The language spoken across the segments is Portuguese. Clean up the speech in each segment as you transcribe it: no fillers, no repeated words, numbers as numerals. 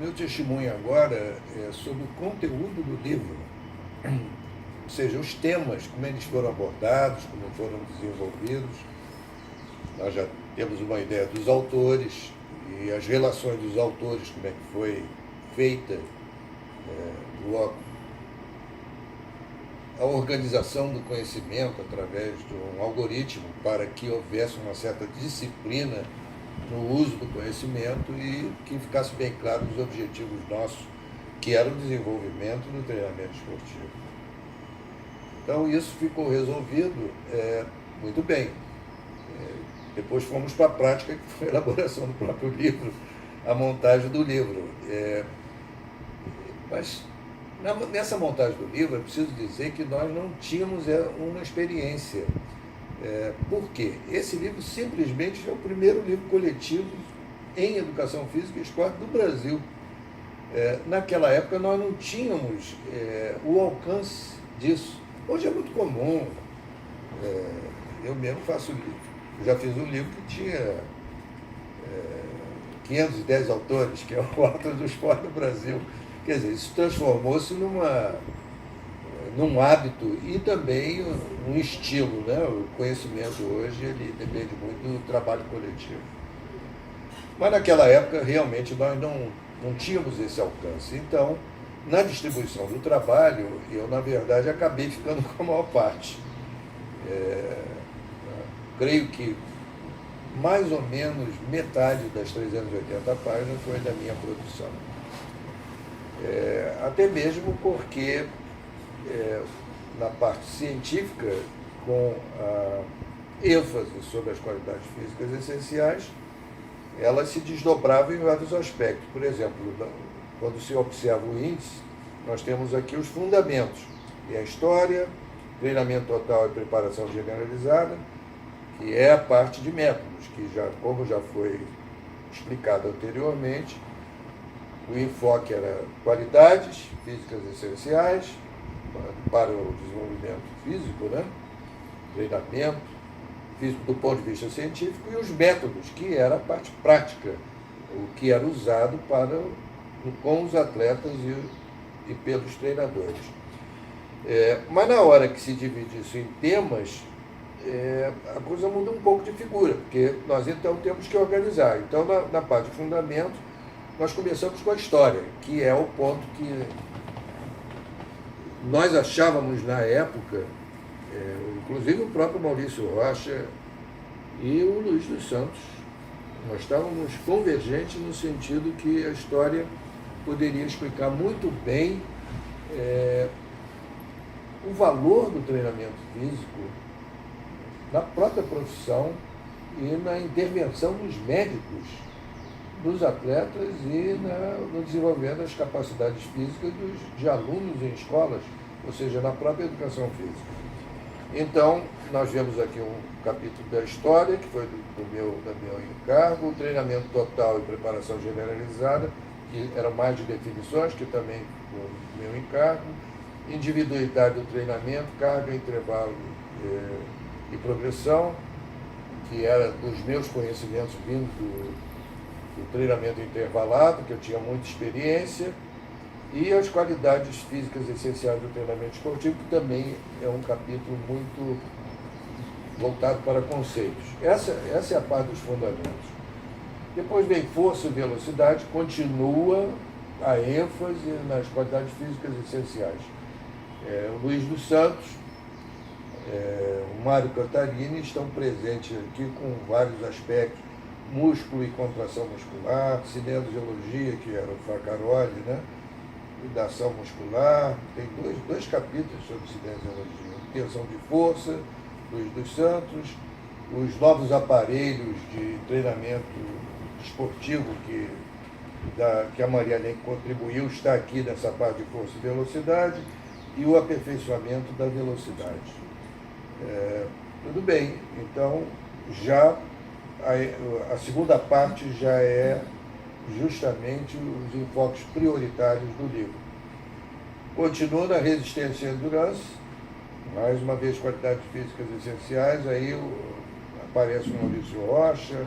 meu testemunho agora é sobre o conteúdo do livro, ou seja, os temas, como eles foram abordados, como foram desenvolvidos. Nós já temos uma ideia dos autores e as relações dos autores, como é que foi feita a organização do conhecimento através de um algoritmo para que houvesse uma certa disciplina no uso do conhecimento e que ficasse bem claro os objetivos nossos, que era o desenvolvimento do treinamento esportivo. Então isso ficou resolvido muito bem. Depois fomos para a prática, que foi a elaboração do próprio livro, a montagem do livro. Mas nessa montagem do livro, é preciso dizer que nós não tínhamos uma experiência. Por quê? Esse livro simplesmente é o primeiro livro coletivo em educação física e esporte do Brasil. Naquela época nós não tínhamos o alcance disso. Hoje é muito comum. Eu mesmo faço livro. Já fiz um livro que tinha 510 autores, que é o Atlas do Esporte do Brasil. Quer dizer, isso transformou-se num hábito e também um estilo, né? O conhecimento hoje ele depende muito do trabalho coletivo. Mas naquela época realmente nós não tínhamos esse alcance. Então, na distribuição do trabalho, eu na verdade acabei ficando com a maior parte. Creio que mais ou menos metade das 380 páginas foi da minha produção. Até mesmo porque, na parte científica, com a ênfase sobre as qualidades físicas essenciais, elas se desdobravam em vários aspectos. Por exemplo, quando se observa o índice, nós temos aqui os fundamentos, que é a história, treinamento total e preparação generalizada, que é a parte de métodos, que como já foi explicado anteriormente, o enfoque era qualidades físicas essenciais para o desenvolvimento físico, né? Treinamento físico do ponto de vista científico, e os métodos, que era a parte prática, o que era usado com os atletas e pelos treinadores. Mas na hora que se divide isso em temas, a coisa muda um pouco de figura, porque nós então temos que organizar. Então, na parte de fundamento, nós começamos com a história, que é o ponto que nós achávamos na época, inclusive o próprio Maurício Rocha e o Luiz dos Santos, nós estávamos convergentes no sentido que a história poderia explicar muito bem o valor do treinamento físico na própria profissão e na intervenção dos médicos, dos atletas e no desenvolvimento das capacidades físicas de alunos em escolas, ou seja, na própria educação física. Então, nós vemos aqui um capítulo da história, que foi do meu encargo, o treinamento total e preparação generalizada, que eram mais de definições, que também foi do meu encargo, individualidade do treinamento, carga, intervalo e progressão, que era dos meus conhecimentos vindos do treinamento intervalado, que eu tinha muita experiência, e as qualidades físicas essenciais do treinamento esportivo, que também é um capítulo muito voltado para conceitos. Essa é a parte dos fundamentos. Depois vem força e velocidade, continua a ênfase nas qualidades físicas essenciais. O Luiz dos Santos, o Mário Cantarini estão presentes aqui com vários aspectos, músculo e contração muscular, cinesiologia, que era o Facaroli, né? Da ação muscular, tem dois capítulos sobre cinesiologia, tensão de força, Luiz dos Santos, os novos aparelhos de treinamento esportivo que a Maria Lenk contribuiu, está aqui nessa parte de força e velocidade, e o aperfeiçoamento da velocidade. Tudo bem, então já a segunda parte já é justamente os enfoques prioritários do livro. Continua na resistência e endurance, mais uma vez qualidades físicas essenciais, aí aparece o Maurício Rocha,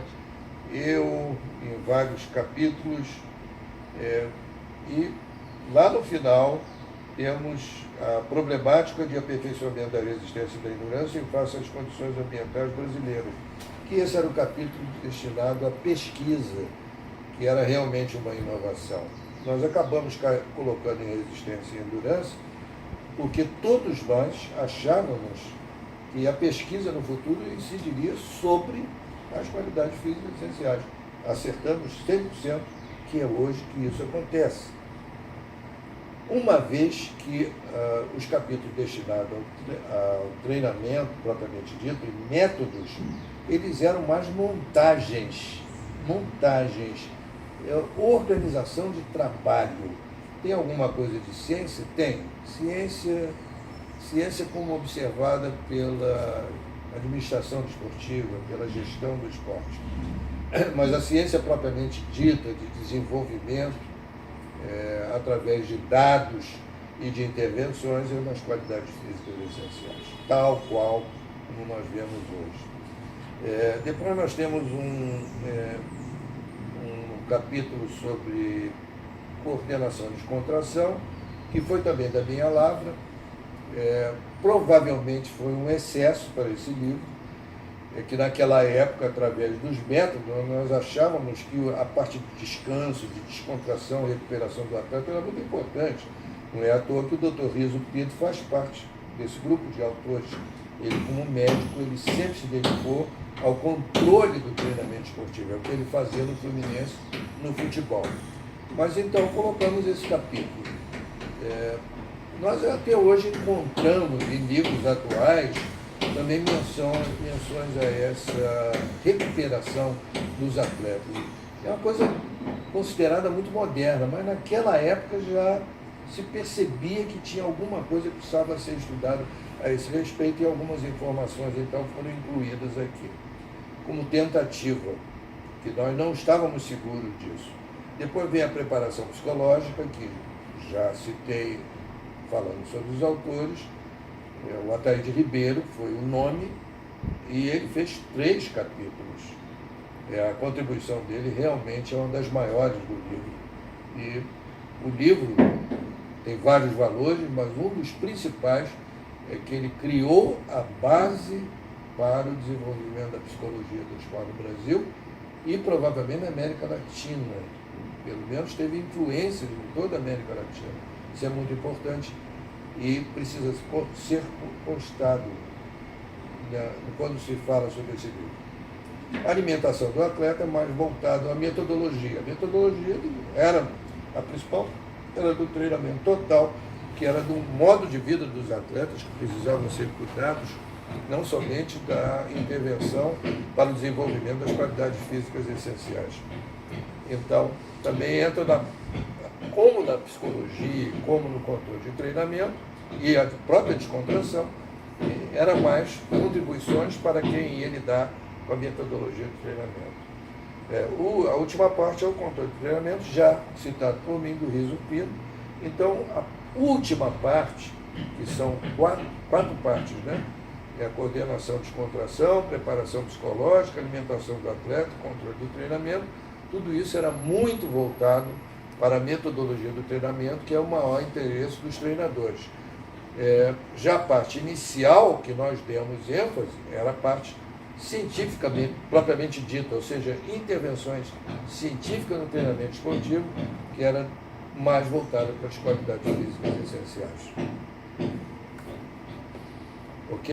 eu, em vários capítulos, E lá no final temos a problemática de aperfeiçoamento da resistência e da endurance em face às condições ambientais brasileiras, que esse era o capítulo destinado à pesquisa, que era realmente uma inovação. Nós acabamos colocando em resistência e endurance porque todos nós achávamos que a pesquisa no futuro incidiria sobre as qualidades físicas essenciais. Acertamos 100% que é hoje que isso acontece. Uma vez que os capítulos destinados ao treinamento, propriamente dito, e métodos, eles eram mais montagens, organização de trabalho. Tem alguma coisa de ciência? Tem. Ciência como observada pela administração desportiva, pela gestão do esporte. Mas a ciência propriamente dita, de desenvolvimento, através de dados e de intervenções, é nas qualidades físicas essenciais, tal qual como nós vemos hoje. Depois nós temos um capítulo sobre coordenação de descontração, que foi também da minha lavra. Provavelmente foi um excesso para esse livro, que naquela época, através dos métodos, nós achávamos que a parte de descanso, de descontração, recuperação do atleta era muito importante. Não é à toa que o Dr. Riso Pinto faz parte desse grupo de autores. Ele, como médico, ele sempre se dedicou ao controle do treinamento esportivo, é o que ele fazia no Fluminense, no futebol. Mas então colocamos esse capítulo. Nós até hoje encontramos em livros atuais também menções a essa recuperação dos atletas. É uma coisa considerada muito moderna, mas naquela época já se percebia que tinha alguma coisa que precisava ser estudada a esse respeito, e algumas informações então foram incluídas aqui, como tentativa, que nós não estávamos seguros disso. Depois vem a preparação psicológica, que já citei falando sobre os autores. O Ataíde Ribeiro foi o nome, e ele fez 3 capítulos. A contribuição dele realmente é uma das maiores do livro. E o livro tem vários valores, mas um dos principais é que ele criou a base para o desenvolvimento da psicologia do esporte no Brasil e provavelmente na América Latina. Pelo menos teve influência em toda a América Latina. Isso é muito importante e precisa ser constado quando se fala sobre esse livro. A alimentação do atleta é mais voltada à metodologia. A metodologia era a principal, era do treinamento total, que era do modo de vida dos atletas, que precisavam ser cuidados, não somente da intervenção para o desenvolvimento das qualidades físicas essenciais. Então, também entra como na psicologia, como no controle de treinamento e a própria descontração, era mais contribuições para quem ia lidar com a metodologia de treinamento. A última parte é o controle de treinamento, já citado por mim, do Riso Pinto. Então, a última parte, que são quatro partes, né? É a coordenação, descontração, preparação psicológica, alimentação do atleta, controle do treinamento. Tudo isso era muito voltado para a metodologia do treinamento, que é o maior interesse dos treinadores. Já a parte inicial, que nós demos ênfase, era a parte cientificamente, propriamente dita, ou seja, intervenções científicas no treinamento esportivo, que era mais voltada para as qualidades físicas essenciais. Ok?